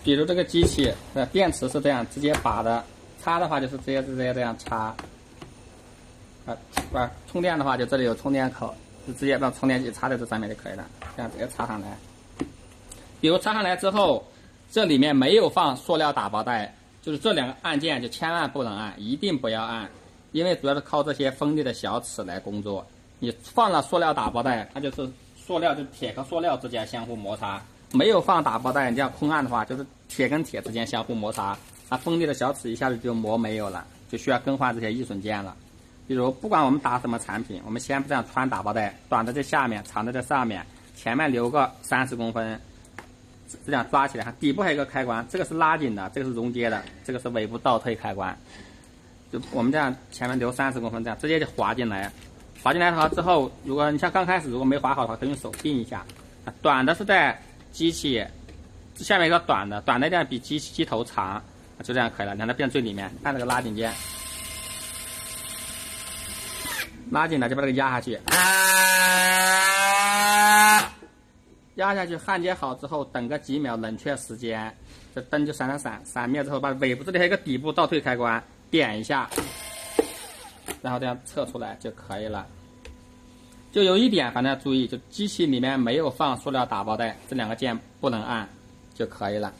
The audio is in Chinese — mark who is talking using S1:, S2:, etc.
S1: 比如这个机器，电池是这样直接拔的，插的话就是直接这样插。充电的话就这里有充电口，就直接把充电器插在这上面就可以了，这样直接插上来。比如插上来之后，这里面没有放塑料打包袋，就是这两个按键就千万不能按，一定不要按，因为主要是靠这些锋利的小齿来工作。你放了塑料打包袋，它就是塑料就铁和塑料之间相互摩擦；没有放打包袋，你这样空按的话，就是铁跟铁之间相互摩擦，它锋利的小齿一下子就磨没有了，就需要更换这些易损件了。比如不管我们打什么产品，我们先这样穿打包袋，短的在下面，长的在上面，前面留个30公分，这样抓起来。底部还有一个开关，这个是拉紧的，这个是熔接的，这个是尾部倒退开关。就我们这样前面留30公分，这样直接就滑进来。滑进来好之后，如果你像刚开始如果没滑好的话，可以用手并一下。短的是在机器下面一个短的这样比机头长，就这样可以了，让它变最里面。按这个拉紧键，拉紧了就把这个压下去，压下去焊接好之后，等个几秒冷却时间，这灯就闪灭之后，把尾部这里还有一个底部倒退开关点一下，然后这样撤出来就可以了。就有一点反正要注意，就机器里面没有放塑料打包袋，这两个键不能按就可以了。